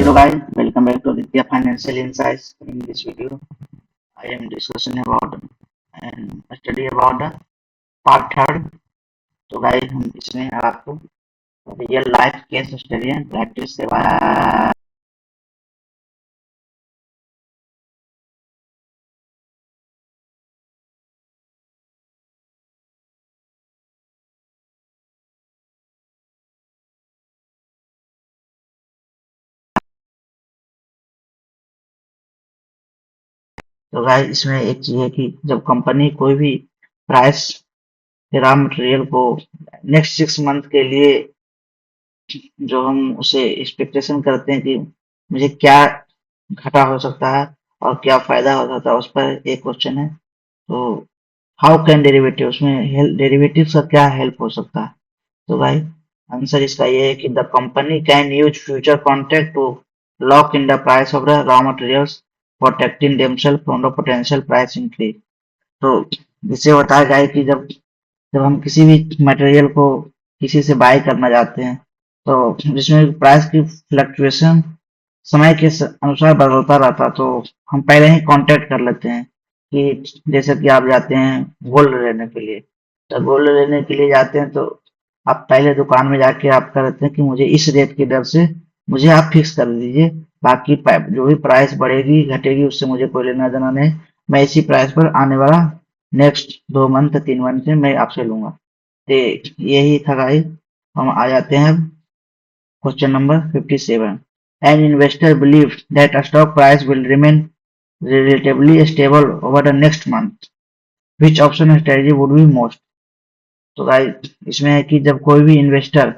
Hello guys, welcome back to Aditya Financial Insights. In this video, I am discussing about and study about the part third. तो guys हम इसमें आपको real life case study and practice के बारे तो guys इसमें एक चीज है कि जब कंपनी कोई भी प्राइस रॉ मटेरियल को नेक्स्ट 6 मंथ के लिए जो हम उसे एक्सपेक्टेशन करते हैं कि मुझे क्या घाटा हो सकता है और क्या फायदा हो सकता है, उस पर एक क्वेश्चन है। तो हाउ कैन डेरिवेटिव, उसमें डेरिवेटिव का क्या हेल्प हो सकता है। तो भाई आंसर इसका ये है कि the company can use future contract to lock in the price of the raw materials protecting themselves from the potential price increase. तो जिससे होता है गाइस कि जब जब हम किसी भी मटेरियल को किसी से बाय करना चाहते हैं तो जिसमें प्राइस की फ्लक्चुएशन समय के अनुसार बदलता रहता, तो हम पहले ही कांटेक्ट कर लेते हैं कि जैसे कि आप जाते हैं गोल्ड लेने के लिए। तो गोल्ड लेने के लिए जाते हैं तो आप पहले दुकान में जाके आप कहते हैं कि मुझे इस रेट की दर से मुझे आप फिक्स कर दीजिए, बाकी जो भी प्राइस बढ़ेगी घटेगी उससे मुझे कोई लेना देना नहीं, मैं इसी प्राइस पर आने वाला नेक्स्ट 2 मंथ 3 मंथ में मैं आपसे लूंगा। तो यही था गाइस। हम आ जाते हैं question number 57। An investor believes that a stock price will remain relatively stable over the next month. Which option or strategy would be most? तो गाइस इसमें है कि जब कोई भी इन्वेस्टर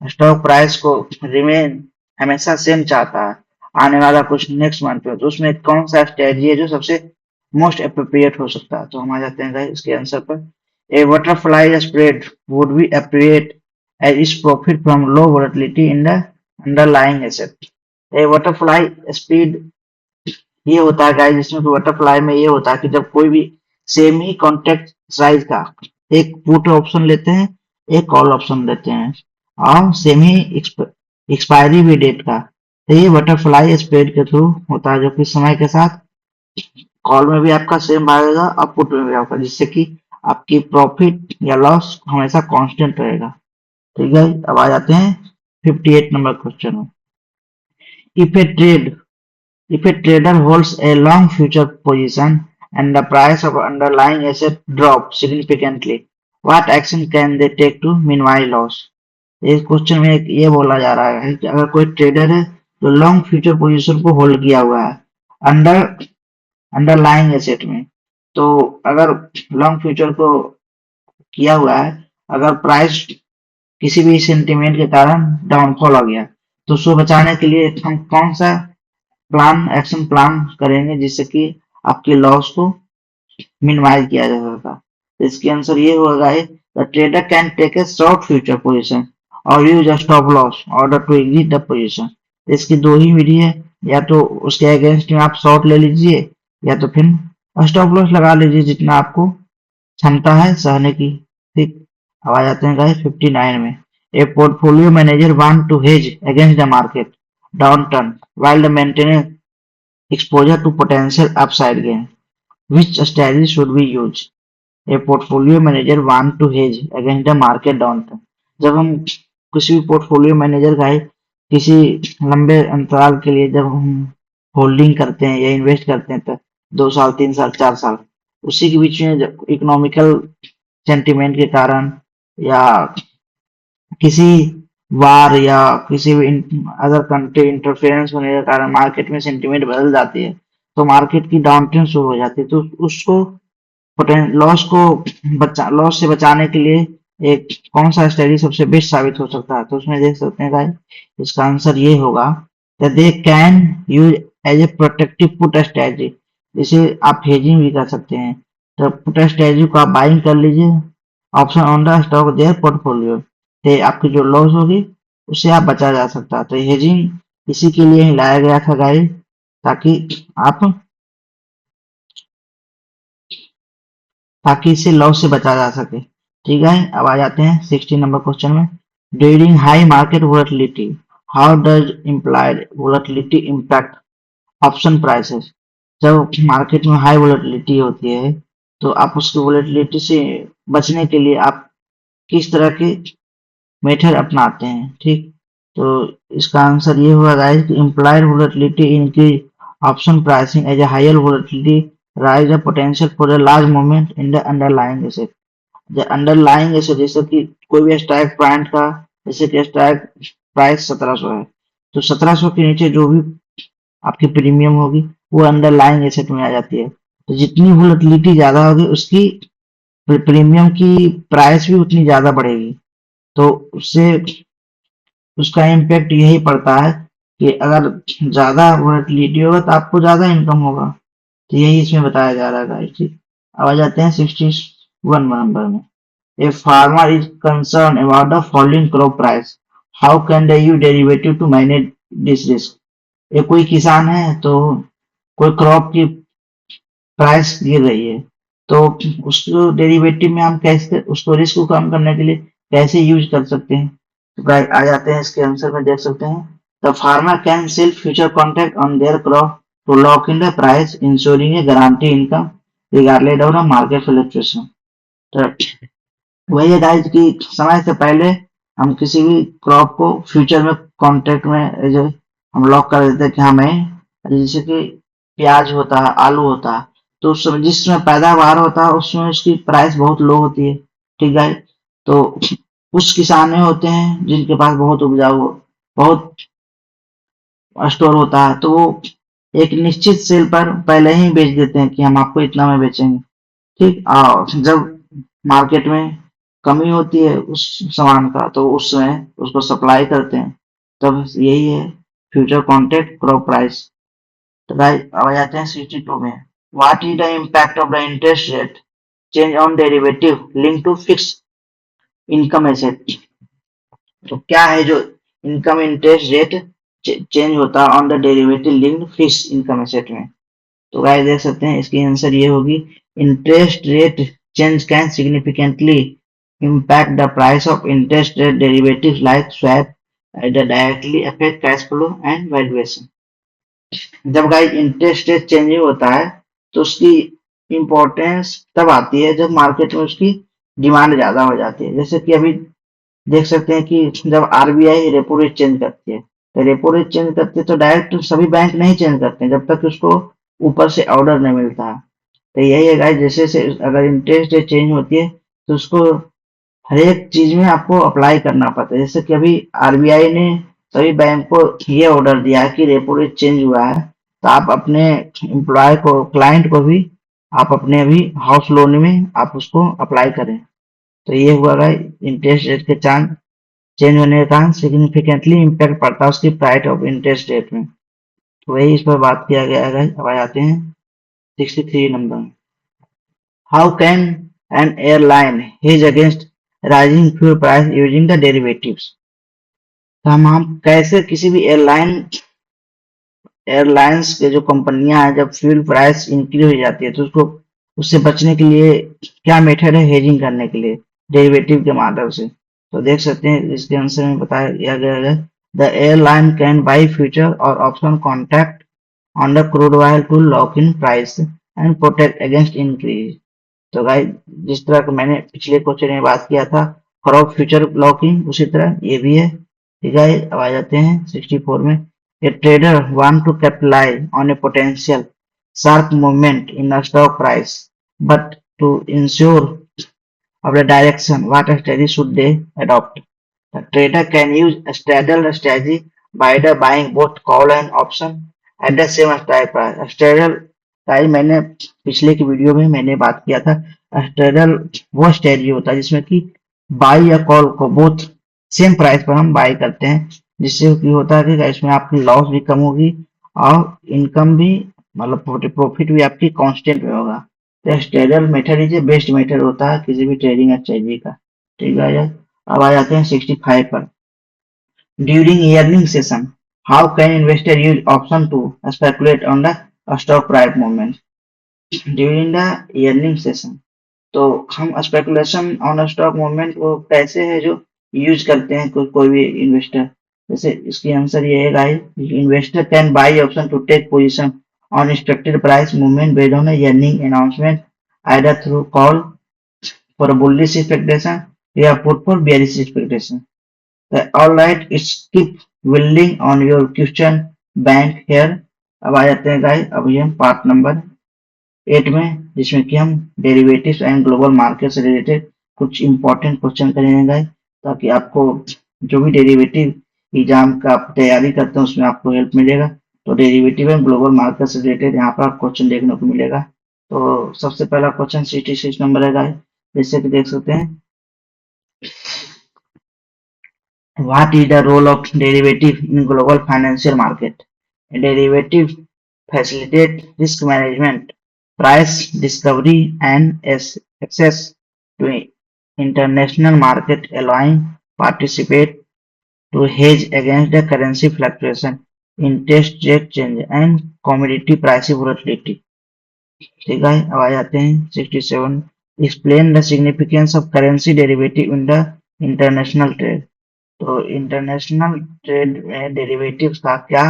स्टॉक प्राइस को रिमेन हमेशा सेम चाहता है आने वाला कुछ नेक्स्ट मंथ में, तो उसमें कौन सा स्ट्रेटजी है जो सबसे मोस्ट अप्रोप्रिएट हो सकता है। तो हम आ जाते हैं गाइस इसके आंसर पर। A butterfly spread would be appropriate as is profit from low volatility in the underlying asset. A butterfly speed ये होता है गाइस, जिसमें बटरफ्लाई में ये होता है कि जब कोई भी सेम ही कॉन्ट्रैक्ट साइज का एक पुट ऑप्शन लेते हैं एक कॉल ऑप्शन लेते हैं और सेम ही एक्सपायरी भी डेट का, तो ये बटरफ्लाई स्प्रेड के थ्रू होता है जो कि समय के साथ कॉल में भी आपका सेम भागेगा और पुट में भी आपका, जिससे कि आपकी प्रॉफिट या लॉस हमेशा कांस्टेंट रहेगा। ठीक है, अब आ जाते हैं 58 नंबर क्वेश्चन में। If A trade If a trader holds a long future position and the price of underlying asset drops significantly, what action can they take to minimize loss? इस क्वेश्चन में ये बोला जा रहा है कि अगर कोई ट्रेडर है तो लॉन्ग फ्यूचर पोजीशन को होल्ड किया हुआ है अंडरलाइंग एसेट में, तो अगर लॉन्ग फ्यूचर को किया हुआ है, अगर प्राइस किसी भी सेंटिमेंट के कारण डाउनफॉल आ गया तो उसको बचाने के लिए हम कौन सा एक्शन प्लान करेंगे जिससे कि आपके लॉस को मिनिमाइज किया जा सकता। तो इसके आंसर ये होगा, the trader can take a short future position और use a stop loss order to exit the position. इसकी दो ही विधि है, या तो उसके अगेंस्ट में आप शॉर्ट ले लीजिए या तो फिर स्टॉप लॉस लगा लीजिए जितना आपको क्षमता है सहने की। ठीक, अब आ जाते हैं गाइस 59 में। A portfolio manager want to hedge against the market downturn while maintaining exposure to potential upside gain. Which strategy should we use? A portfolio manager want to hedge against the market downturn. जब हम किसी भी portfolio manager का किसी लंबे अंतराल के लिए जब हम होल्डिंग करते हैं या इन्वेस्ट करते हैं तो 2 साल 3 साल 4 साल, उसी के बीच में इकोनॉमिकल सेंटिमेंट के कारण या किसी वार या किसी भी अदर कंट्री इंटरफेरेंस होने के कारण मार्केट में सेंटीमेंट बदल जाती है, तो मार्केट की डाउन ट्रेंड शुरू हो जाती है, तो उसको लॉस से बचाने के लिए एक कौन सा स्ट्रेटजी सबसे बेस्ट साबित हो सकता है। तो उसमें देख सकते हैं गाइस इसका आंसर ये होगा, they can use as a protective put strategy, जिसे आप हेजिंग भी कर सकते हैं। तो पुट स्ट्रेटजी को आप बाइंग कर लीजिए option on the stock their portfolio, से आपकी जो लॉस होगी उससे आप बचा जा सकता है। तो हेजिंग इसी के लिए ही लाया गया था गाइस, ताकि इससे लॉस से बचा जा सके। ठीक है, अब आ जाते हैं 60 नंबर क्वेश्चन में। During high market volatility how does implied volatility impact option prices? जब मार्केट में हाई वोलेटिलिटी होती है तो आप उसकी वोलेटिलिटी से बचने के लिए आप किस तरह के मेथड अपनाते हैं, ठीक? तो इसका आंसर ये हुआ गाइस कि implied volatility increase option pricing as a higher volatility rise the potential for a large movement in the underlying asset. The underlying asset जैसे कि कोई भी स्ट्राइक पॉइंट का, जैसे कि स्ट्राइक प्राइस 1700 है, तो 1700 के नीचे जो भी आपकी प्रीमियम होगी वो अंडरलाइंग एसेट में आ जाती है। तो जितनी वोलेटिलिटी ज्यादा होगी उसकी प्रीमियम की प्राइस भी उतनी ज्यादा बढ़ेगी। तो उससे उसका इम्पैक्ट यही पड़ता है कि अगर ज्यादा वोलेटिलिटी होगा तो आपको ज्यादा इनकम होगा। तो यही इसमें बताया जा रहा है गाइस, ठीक। अब आ जाते हैं 61 नंबर में। A farmer is concern about the falling crop price, how can they use derivative two manage this risk? ये कोई किसान है तो कोई क्रॉप की प्राइस गिर रही है, तो उसको डेरिवेटिव में हम कैसे उसको रिस्क को कम करने के लिए कैसे यूज कर सकते हैं? तो गाइस आ जाते हैं इसके आंसर में, देख सकते हैं। The farmer can sell future contract on their crop to lock in the price insuring a guarantee income regardless of the market fluctuation. तो वही है गाइस कि समय से पहले हम किसी भी क्रॉप को फ्यूचर में कॉन्ट्रैक्ट में जो हम लॉक कर देते हैं कि हमें, जैसे कि प्याज होता है, आलू होता है, तो उस समय जिसमें पैदावार होता है उसमें उसकी प्राइस बहुत लो होती है, ठीक है। तो कुछ किसान होते हैं जिनके पास बहुत उपजाऊ बहुत स्टोर होता है, तो वो एक निश्चित सेल पर पहले ही बेच देते हैं कि हम आपको इतना में बेचेंगे, ठीक। जब मार्केट में कमी होती है उस सामान का तो उस समय उसको सप्लाई करते हैं, तब यही है फ्यूचर कॉन्ट्रैक्ट क्रॉप प्राइस। तो गाइस अब आ जाते हैं 62 में। What is the impact of the interest rate change on derivative link to fix income asset? तो क्या है जो इनकम इंटरेस्ट रेट चेंज होता है on the derivative linked fix income asset में? तो गाइस देख सकते हैं इसकी आंसर ये होगी, interest rate change can significantly impact the price of interest rate derivatives like swap that directly affect cash flow and valuation. जब गाइस इंटरेस्ट रेट चेंजिंग होता है तो उसकी इम्पोर्टेंस तब आती है जब मार्केट में उसकी डिमांड ज्यादा हो जाती है। जैसे कि अभी देख सकते हैं कि जब आरबीआई रेपो रेट चेंज करती है, तो रेपो रेट चेंज करती है तो डायरेक्ट सभी बैंक नहीं चेंज करते हैं जब तक उसको ऊपर से ऑर्डर नहीं मिलता है। तो यही है गाइस, जैसे से अगर इंटरेस्ट रेट चेंज होती है तो उसको हर एक चीज में आपको अप्लाई करना पड़ता है। जैसे कि अभी आरबीआई ने सभी बैंक को ये ऑर्डर दिया है कि रेपो रेट चेंज हुआ है, तो आप अपने एम्प्लॉय को, क्लाइंट को भी आप अपने अभी हाउस लोन में आप उसको अप्लाई करें। तो ये हुआ इंटरेस्ट रेट के चांस चेंज होने के कारण सिग्निफिकेंटली इम्पैक्ट पड़ता है उसकी प्राइस ऑफ इंटरेस्ट रेट में। तो वही इस पर बात किया गया है। अब आ जाते हैं 63 number. How can an airline hedge against rising fuel price using the derivatives? तो हम कैसे किसी भी एयरलाइंस के जो कंपनियां हैं जब फ्यूल प्राइस इंक्रीज हो जाती है तो उसको उससे बचने के लिए क्या मेथड है हेजिंग करने के लिए डेरिवेटिव के माध्यम से? तो देख सकते हैं इसके आंसर में बताया गया है, the airline can buy future और option contract on the crude oil to lock in price and protect against increase. तो गाइस जिस तरह का मैंने पिछले क्वेश्चन में बात किया था क्रॉप फ्यूचर ब्लॉकिंग, उसी तरह ये भी है, ठीक है। अब आ जाते हैं 64 में। A trader want to capitalize on a potential sharp movement in the stock price but to insure of the direction, what strategy should they adopt? The trader can use a straddle strategy by either buying both call and option at the same strike price. Straddle का मैंने पिछले की video में मैंने बात किया था। Straddle वो स्ट्रेटजी होता है जिसमें कि बाई या कॉल को बोथ सेम प्राइस पर हम बाई करते हैं, जिससे कि होता है कि इसमें आपकी लॉस भी कम होगी और इनकम भी, मतलब प्रॉफिट भी आपकी कांस्टेंट में होगा। तो straddle method is best method होता है किसी भी ट्रेडिंग स्ट्रेटजी का, ठीक है यार। अब आ जाते हैं 65 पर। During earning session how can investor use option to speculate on the stock price movement during the earning session? तो हम स्पेकुलेशन ऑन स्टॉक मूवमेंट को कैसे है जो यूज करते हैं कोई भी इन्वेस्टर? जैसे इसकी आंसर ये है guys, investor can buy option to take position on expected price movement based on a earning announcement either through call for a bullish expectation या put for bearish expectation. All right, it's keep building on your question bank here. अब आ जाते हैं guys, अभी हम part number 8 में, जिसमें कि हम डेरिवेटिव्स एंड ग्लोबल मार्केट से रिलेटेड कुछ इंपॉर्टेंट क्वेश्चन करेंगे गाइस, ताकि आपको जो भी डेरिवेटिव एग्जाम का आप तैयारी करते हैं उसमें आपको हेल्प मिलेगा। तो डेरिवेटिव एंड ग्लोबल मार्केट से रिलेटेड यहाँ पर आपको क्वेश्चन देखने को मिलेगा। तो सबसे पहला क्वेश्चन 66 नंबर है गाइस, जैसे कि देख सकते हैं, What is the role of derivative in global financial market? A derivative facilitate risk management, price discovery, and access to international market, allowing participate to hedge against the currency fluctuation, interest rate change, and commodity price volatility. ठीक है, अब आ जाते हैं 67. Explain the significance of currency derivative in the international trade. तो international trade में derivatives का क्या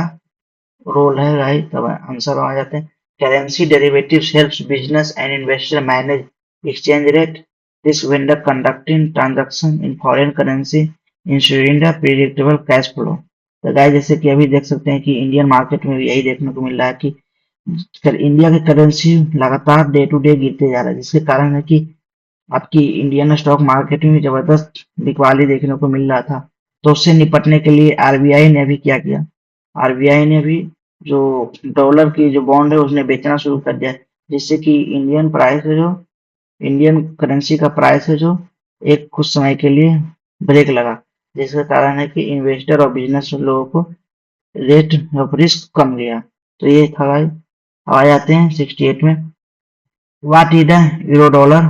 रोल है गाइस, तब आंसर आ जाते हैं, currency derivatives helps business and investor manage exchange rate risk when the conducting transaction in foreign currency ensuring the predictable cash flow. तो guys जैसे कि अभी देख सकते हैं कि इंडियन मार्केट में भी यही देखने को मिल रहा है कि इंडिया की करेंसी लगातार डे टू डे गिरते जा रहा है, जिसके कारण है कि आपकी इंडियन स्टॉक मार्केट में भी जबरदस्त बिकवाली देखने को मिल रहा था। तो उससे निपटने के लिए आरबीआई ने अभी क्या किया, आरबीआई ने भी जो डॉलर की जो बॉन्ड है उसने बेचना शुरू कर दिया, जिससे कि इंडियन प्राइस है, जो इंडियन करेंसी का प्राइस है, जो एक कुछ समय के लिए ब्रेक लगा, जिसका कारण है कि इन्वेस्टर और बिजनेस लोगों को रेट ऑफ रिस्क कम गया। तो ये था भाई। अब आ जाते हैं 68 में, what is the euro dollar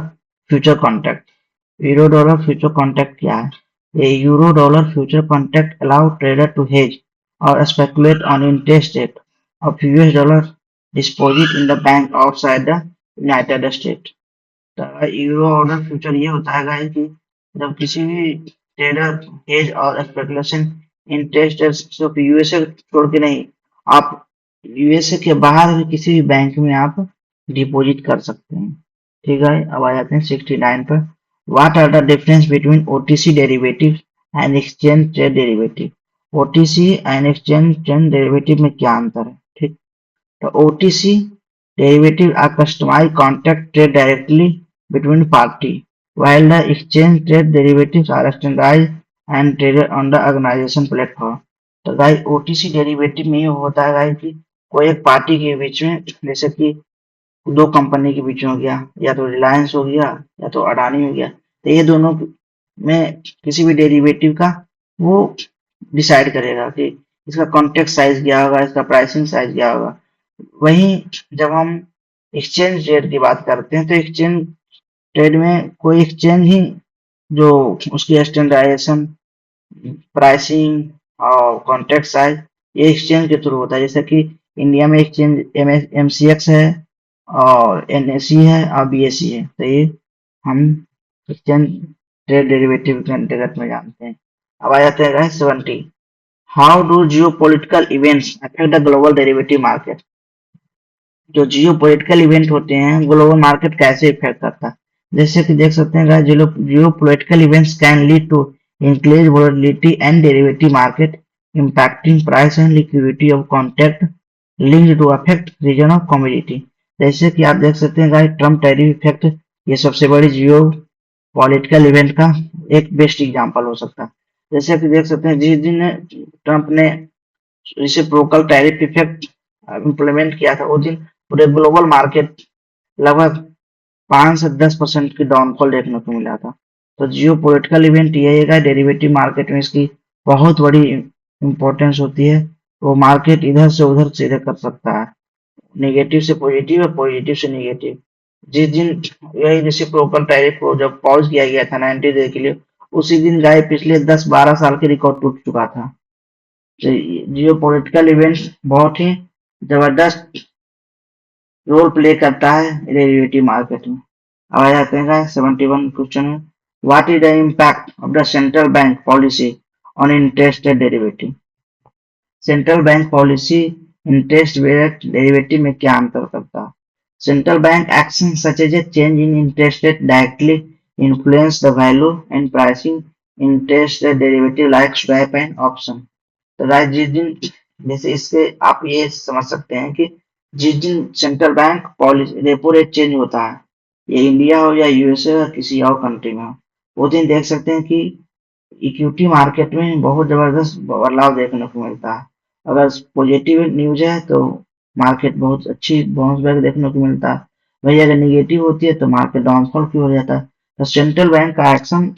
future contract? Euro dollar future contract क्या है? A euro dollar future contract allow trader to hedge or speculate on interest rate of US dollar deposit in the bank outside the United States. तो euro dollar future ये होता है guys कि जब किसी भी ट्रेडर हेज और speculation interest rate सिर्फ यूएसए छोड़ के नहीं, आप यूएसए के बाहर भी किसी भी बैंक में आप डिपॉजिट कर सकते हैं। ठीक है, अब आ जाते हैं 69 पर, What are the difference between OTC derivative and exchange trade derivative? OTC and exchange trade derivative में क्या अंतर है? ठीक, तो OTC derivative are customized contract trade directly between party, while the exchange trade derivatives are standardized and traded on the organization platform. तो guys OTC derivative में ये होता है गाइस कि कोई एक पार्टी के बीच में, जैसे कि दो कंपनी के बीच में हो गया, या तो रिलायंस हो गया या तो अडानी हो गया, तो ये दोनों में किसी भी डेरिवेटिव का वो डिसाइड करेगा कि इसका कॉन्ट्रैक्ट साइज क्या होगा, इसका प्राइसिंग साइज क्या होगा। वहीं जब हम एक्सचेंज रेट की बात करते हैं तो एक्सचेंज ट्रेड में कोई एक्सचेंज ही जो उसकी स्टैंडर्डाइजेशन, प्राइसिंग और कॉन्ट्रैक्ट साइज ये एक्सचेंज के थ्रू होता है। जैसे कि इंडिया में एक्सचेंज एमसीएक्स है और एनएसई है और बीएसई है, तो ये हम एक्सचेंज ट्रेड डेरिवेटिव के अंतर्गत में जानते हैं। अब आ जाते हैं 70, how do geo political events affect the global derivative market? जो जियो पोलिटिकल इवेंट होते हैं ग्लोबल मार्केट कैसे इफेक्ट करता है? जैसे कि देख सकते हैं geopolitical events can lead to increase volatility and derivative market impacting price and liquidity of contract linked to affect region of commodity। जैसे कि आप देख सकते हैं गाइस, ट्रम्प टैरिफ इफेक्ट ये सबसे बड़ी जियो पॉलिटिकल इवेंट का एक बेस्ट एग्जांपल हो सकता है। जैसे कि देख सकते हैं जिस दिन ट्रम्प ने रेसिप्रोकल टैरिफ इफेक्ट इम्प्लीमेंट किया था, उस दिन पूरे ग्लोबल मार्केट लगभग 5 से 10% की डाउनफॉल देखने को मिला था। तो जियो पोलिटिकल इवेंट ये है, डेरिवेटिव मार्केट में इसकी बहुत बड़ी इंपॉर्टेंस होती है। वो मार्केट इधर से उधर सीधे कर सकता है, नेगेटिव से पॉजिटिव और पॉजिटिव से नेगेटिव। जिस दिन यही रेसिप्रोकल टैरिफ को जब पॉज किया गया था 90 डे के लिए, उसी दिन गाय पिछले 10-12 साल के रिकॉर्ड टूट चुका था। तो जियो पोलिटिकल इवेंट्स बहुत ही जबरदस्त रोल प्ले करता है डेरिवेटिव मार्केट में। अब आ जाते हैं 71 क्वेश्चन में, what is the impact of the central bank policy on interest rate derivative. Central bank policy interest rate derivative में क्या अंतर करता है? Central bank action such as a change in interest rate directly influence the value and pricing interest rate derivative like swap and option. तो guys जिस दिन, जैसे इससे आप ये समझ सकते हैं कि जिस दिन central bank policy repo rate change होता है, ये इंडिया हो या यूएसए या किसी और कंट्री में हो, वो दिन देख सकते हैं कि इक्विटी मार्केट में बहुत जबरदस्त बदलाव देखने को मिलता है। अगर पॉजिटिव न्यूज है तो मार्केट बहुत अच्छी बाउंस बैक देखने को मिलता है, वही अगर निगेटिव होती है तो मार्केट डाउनफॉल की हो जाता है। तो सेंट्रल बैंक का एक्शन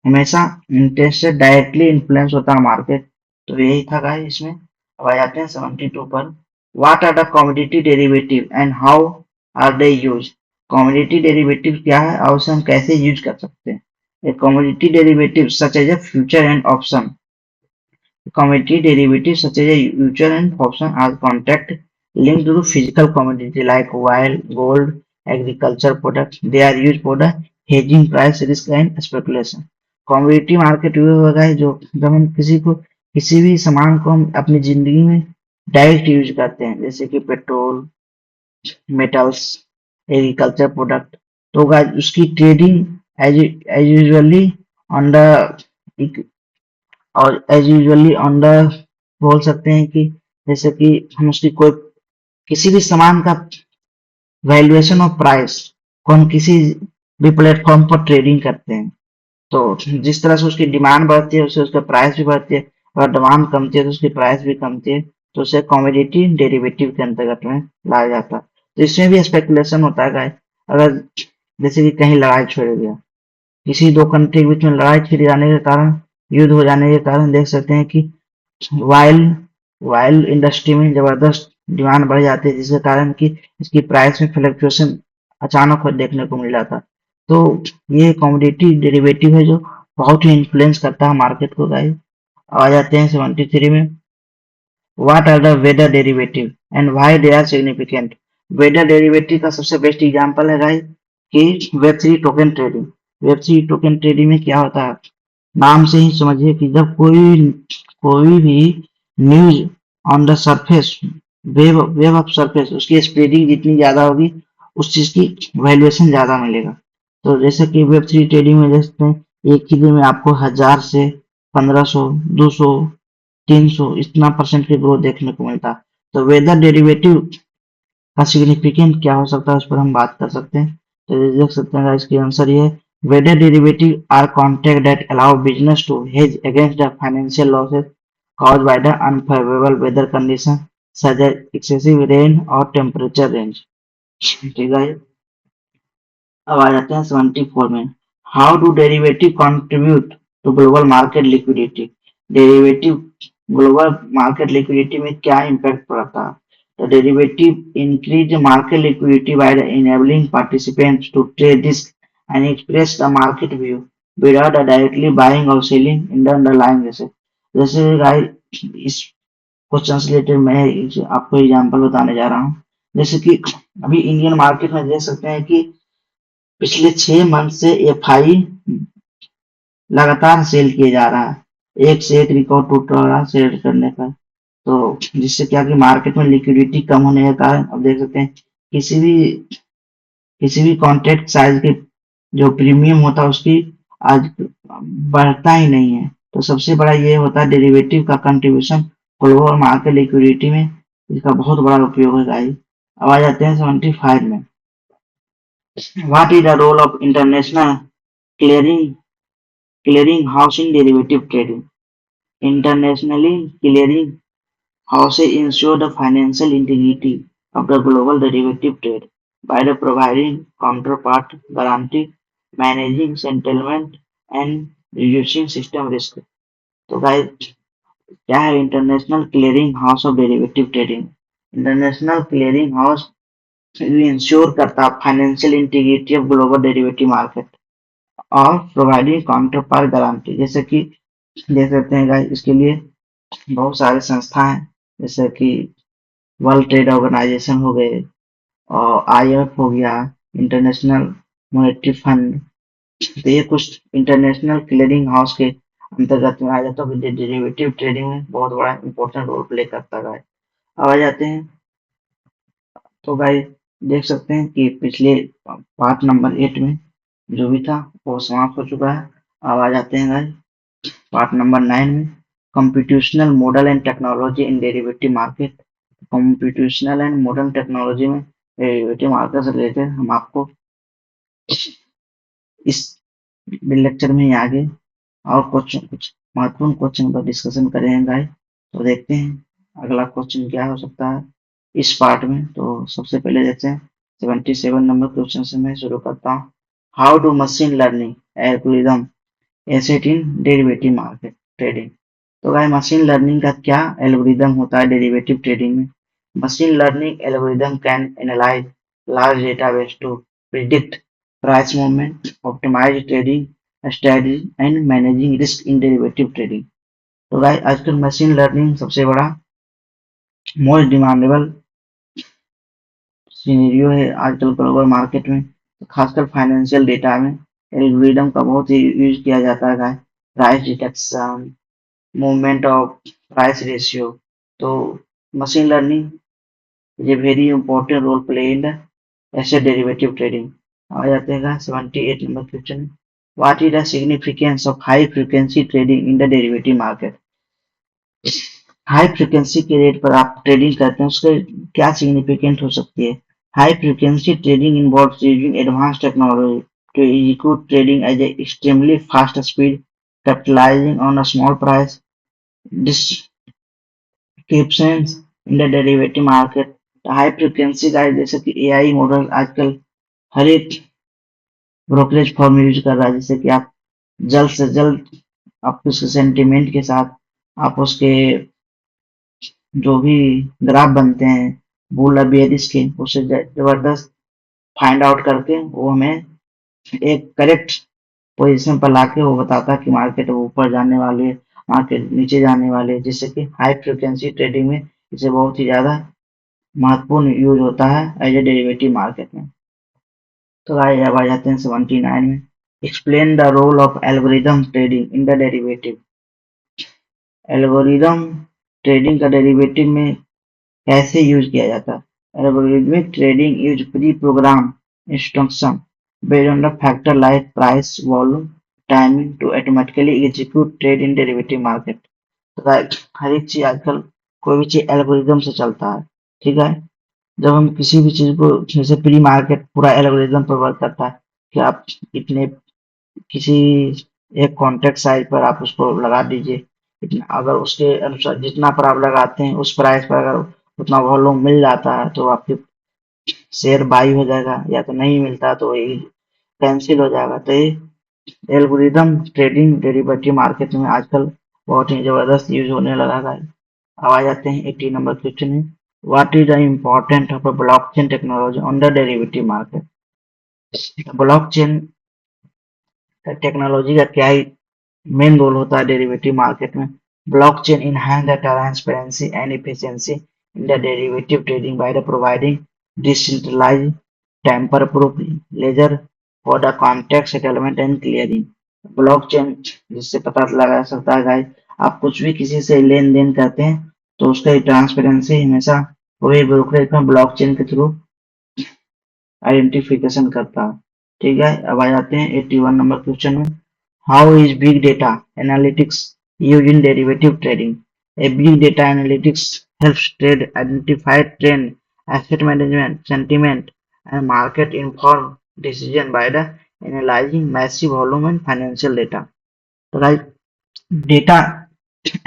हमेशा इंटरेस्ट से डायरेक्टली इन्फ्लुएंस होता है मार्केट। तो यही था गाइस इसमें। अब आ जाते हैं 72 पर। What are the commodity derivative and how are they use? Commodity derivative क्या है और उसे हम कैसे यूज कर सकते हैं? A commodity derivative such as a future and option. Commodity derivatives such as a future and option are contract linked to physical commodity like oil, gold, agriculture products. They are used for the hedging price risk and speculation. Commodity market वो होगा जो जब हम किसी भी सामान को हम अपनी जिंदगी में डायरेक्ट यूज करते हैं, जैसे कि पेट्रोल, मेटल्स, एग्रीकल्चर प्रोडक्ट, तो गाइस उसकी trading as as usually on the और एज यूजुअली ऑन द बोल सकते हैं कि जैसे कि हम उसकी कोई किसी भी सामान का वैल्यूएशन ऑफ प्राइस को हम किसी भी प्लेटफॉर्म पर ट्रेडिंग करते हैं, तो जिस तरह से उसकी डिमांड बढ़ती है उससे उसका प्राइस भी बढ़ती है, अगर डिमांड कमती है तो उसकी प्राइस भी कमती है, तो उसे कमोडिटी डेरिवेटिव के अंतर्गत में लाया जाता है। तो इसमें भी स्पेकुलेशन होता है गाइस। अगर जैसे कि कहीं लड़ाई छिड़ गया, किसी दो कंट्री के बीच में लड़ाई छिड़ जाने के कारण, युद्ध हो जाने के कारण देख सकते हैं कि वाइल वाइल इंडस्ट्री में जबरदस्त डिमांड बढ़ जाती है, जिसके कारण कि इसकी प्राइस में फ्लक्चुएशन अचानक देखने को मिल जाता है। तो ये कमोडिटी डेरिवेटिव है जो बहुत ही इन्फ्लुएंस करता है मार्केट को गाइस। आ जाते हैं 73 में। What are the weather derivative and why they are significant? Weather derivative का सबसे बेस्ट एग्जांपल है गाइस कि वेब3 टोकन ट्रेडिंग। वेब3 टोकन ट्रेडिंग में क्या होता है, नाम से ही समझिए कि जब कोई भी news on the surface, web of surface, उसकी स्प्रेडिंग जितनी ज्यादा होगी उस चीज की वैल्यूएशन ज्यादा मिलेगा। तो जैसे कि वेब3 ट्रेडिंग में देखते हैं एक ही दिन में आपको 1000 से 1500, 200, 300 इतना परसेंट की ग्रोथ देखने को मिलता है। तो वेदर डेरिवेटिव का सिग्निफिकेंट क्या हो सकता है उस पर हम बात कर सकते हैं। तो ये देख सकते हैं इसकी आंसर ये है, weather derivative are contract that allow business to hedge against the financial losses caused by the unfavorable weather condition such as excessive rain or temperature range। ठीक है, अब आ जाते हैं 74 में। How do derivative contribute to global market liquidity? Derivative global market liquidity में क्या impact पड़ता है? तो derivative increase market liquidity by enabling participants to trade risk and express the market view without directly buying or selling in the underlying asset। जैसे guys इस question से related मैं आपको एग्जांपल बताने जा रहा हूँ। जैसे कि अभी इंडियन मार्केट में देख सकते हैं कि पिछले 6 मंथ से एफआई लगातार सेल किए जा रहा है, एक से एक रिकॉर्ड टूट रहा है सेल करने पर। तो जिससे क्या कि मार्केट में लिक्विडिटी कम होने के कारण अब देख सकते हैं किसी भी किसी भी कॉन्ट्रैक्ट साइज के जो प्रीमियम होता है उसकी आज बढ़ता ही नहीं है। तो सबसे बड़ा ये होता है डेरिवेटिव का कंट्रीब्यूशन ग्लोबल मार्केट लिक्विडिटी में, इसका बहुत बड़ा उपयोग है गाइस। अब आ जाते हैं 75 में। What is the role of international clearing clearing house in derivative trading? Internationally clearing houses ensure the financial integrity of the global derivative trade by providing counterpart guarantee, managing settlement, and reducing system risk। तो guys क्या है international clearing house of derivative trading? International clearing house ensure करता है financial integrity of global derivative market और providing counter part guarantee. जैसे कि देख सकते हैं गाइस इसके लिए बहुत सारे संस्था हैं, जैसे कि वर्ल्ड ट्रेड ऑर्गेनाइजेशन हो गए और आईएमएफ हो गया, इंटरनेशनल मॉनेटरी फंड। तो ये कुछ इंटरनेशनल क्लियरिंग हाउस के अंतर्गत में आ जाता है, डेरिवेटिव ट्रेडिंग में बहुत बड़ा इंपॉर्टेंट रोल प्ले करता है। अब आ जाते हैं, तो गाइस देख सकते हैं कि पिछले पार्ट नंबर 8 में जो भी था वो समाप्त हो चुका है। अब आ जाते हैं गाइस पार्ट नंबर 9 में, computational model and technology in derivative market. Computational and modern technology में डेरिवेटिव मार्केट से रिलेटेड हम आपको इस लेक्चर में ही आगे और कुछ महत्वपूर्ण क्वेश्चन पर डिस्कशन करेंगे गाइस। तो देखते हैं अगला क्वेश्चन क्या हो सकता है इस पार्ट में। तो सबसे पहले देखते हैं 77 नंबर क्वेश्चन से मैं शुरू करता हूँ। How do machine learning algorithm asset in derivative market trading. तो भाई मशीन लर्निंग का क्या एल्गोरिदम होता है डेरिवेटिव ट्रेडिंग में। Machine learning algorithm can analyse large database to predict price movement, optimise trading strategy and managing risk in derivative trading. तो भाई आजकल मशीन लर्निंग सबसे बड़ा मोस्ट डिमांडेबल सिनेरियो है आजकल ग्लोबल मार्केट में। तो खासकर फाइनेंशियल डेटा में एल्गोरिदम का बहुत ही यूज किया जाता है। Price detection, movement of price ratio. तो machine learning is a very important role play in the asset derivative trading. आ जाते हैं 78 number question. What is the significance of high frequency trading in the derivative market. High frequency के rate पर आप trading करते हैं उसके क्या सिग्निफिकेंट हो सकती है। High frequency trading involves using advance technology to execute trading at an extremely fast speed, capitalizing on a small price descriptions in the derivative market. High frequency का जैसे कि एआई मॉडल आजकल हर एक ब्रोकरेज फर्म यूज कर रहा है, जिससे कि आप जल्द से जल्द आप उसके सेंटिमेंट के साथ आप उसके जो भी ग्राफ बनते हैं बुल और बेयरिश के, उसे जबरदस्त फाइंड आउट करके वो हमें एक करेक्ट पोजीशन पर लाके वो बताता है कि मार्केट ऊपर जाने वाले, मार्केट नीचे जाने वाले, जिससे कि हाई फ्रिक्वेंसी ट्रेडिंग में इसे बहुत ही ज्यादा महत्वपूर्ण यूज होता है एज ए डेरिवेटिव मार्केट में। तो आइए अब आ जाते हैं 79 में। Explain the role of algorithm trading in the derivative. Algorithm trading का डेरिवेटिव में कैसे यूज किया जाता है। Algorithmic trading use pre program instruction based on the factor like price, volume, timing to automatically execute trade in derivative market। तो हर एक चीज आजकल कोई भी चीज एल्गोरिदम से चलता है। ठीक है, जब हम किसी भी चीज को, जैसे प्री मार्केट पूरा एल्गोरिदम पर वर्क करता है कि आप इतने किसी एक कॉन्ट्रैक्ट साइज पर आप उसको लगा दीजिए, इतना अगर उसके अनुसार जितना पर आप लगाते हैं उस प्राइस पर अगर उतना वॉल्यूम मिल जाता है तो आपके शेयर बाई हो जाएगा, या तो नहीं मिलता तो ये कैंसिल हो जाएगा। तो ये एल्गोरिदम ट्रेडिंग डेरिवेटिव मार्केट में आजकल बहुत ही जबरदस्त यूज होने लगा है। अब आ जाते हैं 80 नंबर क्वेश्चन में। What is the important of blockchain technology on the derivative market. Blockchain technology का क्या ही मेन रोल होता है डेरिवेटिव मार्केट में। Blockchain enhance the transparency and efficiency in the derivative trading by the providing decentralized tamper-proof ledger for the contract settlement and clearing। Blockchain जिससे पता लगा सकता है गाइस, आप कुछ भी किसी से लेन देन करते हैं तो उसका ट्रांसपेरेंसी हमेशा वही ब्रोकरेज में ब्लॉकचेन के थ्रू आइडेंटिफिकेशन करता है। ठीक है, अब आ जाते हैं 81 नंबर क्वेश्चन में। How is big data analytics use in derivative trading. A big data analytics helps trade identify trend, asset management, sentiment, and market informed decision by the analyzing massive volume and financial data। तो guys data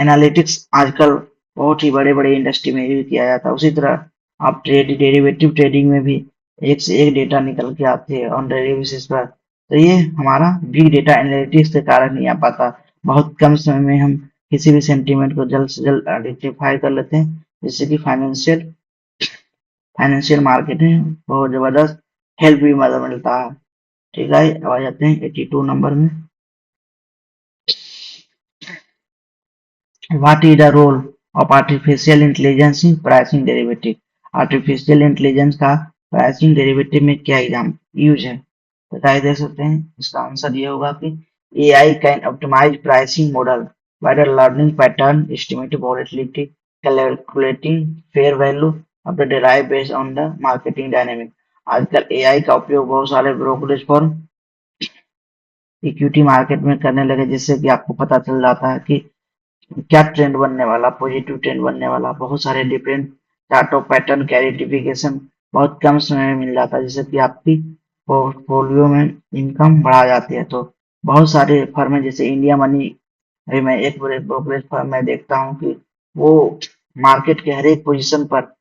analytics आजकल बहुत ही बड़े बड़े industry में use किया जाता है। उसी तरह आप डेरिवेटिव ट्रेडिंग में भी एक से एक डेटा निकल के आते हैं ऑन डेली बेसिस पर। तो ये हमारा बिग डेटा एनालिटिक्स के कारण नहीं आ पाता। बहुत कम समय में हम किसी भी सेंटीमेंट को जल्द से जल्द आइडेंटिफाई कर लेते हैं, जिससे कि फाइनेंशियल मार्केट में बहुत जबरदस्त हेल्प भी मदद मिलता है। ठीक है, अब आ जाते हैं 82 नंबर में। What is the role of artificial intelligence in pricing derivative। Artificial intelligence का प्राइसिंग डेरिवेटिव में क्या यूज है, बताइए दे सकते हैं। इसका आंसर ये होगा कि AI can optimize pricing model by the learning pattern, estimating volatility, calculating fair value of the derived based on the marketing dynamic. आजकल AI का उपयोग बहुत सारे ब्रोकरेज फर्म इक्विटी मार्केट में करने लगे, जिससे कि आपको पता चल जाता है कि क्या ट्रेंड बनने वाला, पॉजिटिव ट्रेंड बनने वाला। बहुत सारे डिफरेंट चार्ट ऑफ पैटर्न का आइडेंटिफिकेशन बहुत कम समय में मिल जाता है, जिससे कि आपकी पोर्टफोलियो में इनकम बढ़ा जाती है। तो बहुत सारे फर्म है, जैसे इंडिया मनी, अभी मैं एक ब्रोकरेज फर्म में देखता हूँ कि वो मार्केट के हर एक पोजीशन पर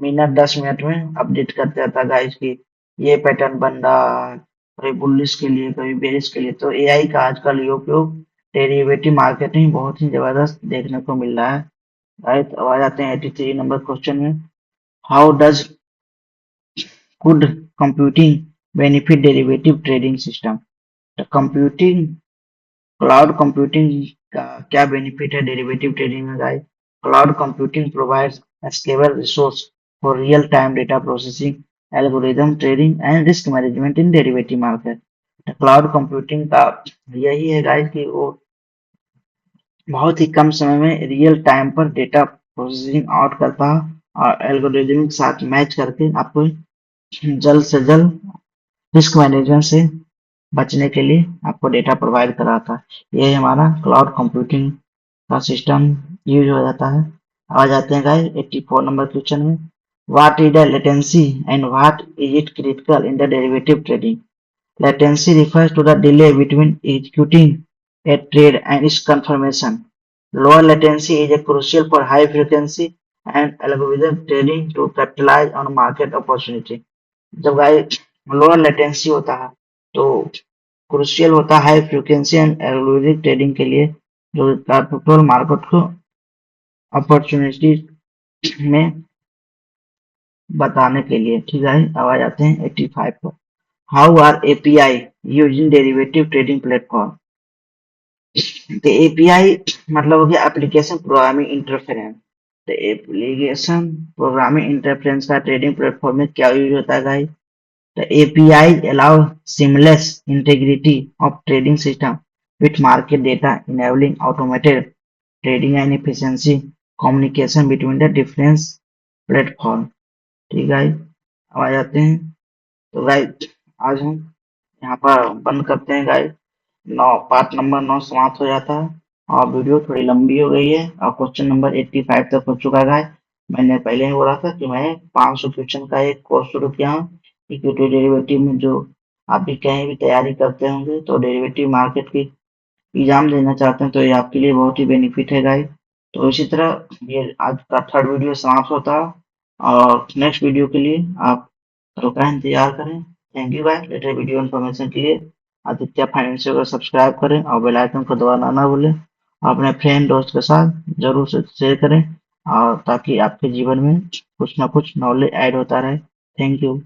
मिनट 10 मिनट में अपडेट करते रहता है गाइस की ये पैटर्न बन रहा है, कभी बुलिश के लिए कभी बेरिश के लिए। तो एआई का आजकल उपयोग डेरिवेटिव मार्केट में बहुत ही जबरदस्त देखने को मिल रहा है। राइट, अब आ जाते हैं 83 नंबर क्वेश्चन में। How does could computing benefit derivative trading system? Computing cloud computing का क्या बेनिफिट है डेरिवेटिव ट्रेडिंग में guys? Cloud computing provides scalable resource for real time data processing, algorithm trading and risk management in derivative market. Cloud computing का यही है guys कि वो बहुत ही कम समय में रियल टाइम पर डेटा प्रोसेसिंग आउट करता है और एल्गोरिथम के साथ मैच करके आपको जल्द से जल्द रिस्क मैनेजमेंट से बचने के लिए आपको डेटा प्रोवाइड कराता है। ये हमारा क्लाउड कंप्यूटिंग का सिस्टम यूज हो जाता है। आ जाते हैं गाइस 84 नंबर क्वेश्चन में। What is the latency and what is it critical in the derivative trading? Latency refers to the delay between executing a trade and its confirmation. Lower latency is crucial for high frequency and algorithm trading to capitalize on market opportunity. जब guys lower latency होता है तो crucial होता है high frequency and algorithmic trading के लिए, जो total market को अपॉर्चुनिटी में बताने के लिए। ठीक है, अब आ जाते हैं 85 पर। How are API use in derivative trading platform? तो एपीआई मतलब हो गया एप्लीकेशन प्रोग्रामिंग इंटरफेरेंस। तो एप्लीकेशन प्रोग्रामिंग इंटरफेरेंस का ट्रेडिंग प्लेटफॉर्म में क्या यूज होता है guys? The API allow seamless integrity of trading system with market data, enabling automated trading and efficiency communication between the different platform। ठीक है, अब आ जाते हैं। तो गाइस आज हम यहाँ पर बंद करते हैं गाइस। पार्ट नंबर 9 समाप्त हो जाता है और वीडियो थोड़ी लंबी हो गई है और क्वेश्चन नंबर 85 तक हो चुका है। मैंने पहले ही बोला था कि मैं 500 क्वेश्चन का एक कोर्स शुरू किया हूँ इक्विटी डेरिवेटिव में। जो आप भी कहीं भी तैयारी करते होंगे तो डेरिवेटिव मार्केट की एग्जाम देना चाहते हैं तो ये आपके लिए बहुत ही बेनिफिट है गाइस। तो इसी तरह ये आज का थर्ड वीडियो समाप्त होता है और नेक्स्ट वीडियो के लिए आप कल का इंतजार करें। Thank you guys. Latest video information के लिए आदित्य फाइनेंशियल को सब्सक्राइब करें और बेल आइकन को दबाना ना भूलें। अपने फ्रेंड दोस्त के साथ जरूर से शेयर करें और ताकि आपके जीवन में कुछ ना कुछ नॉलेज ऐड होता रहे। Thank you.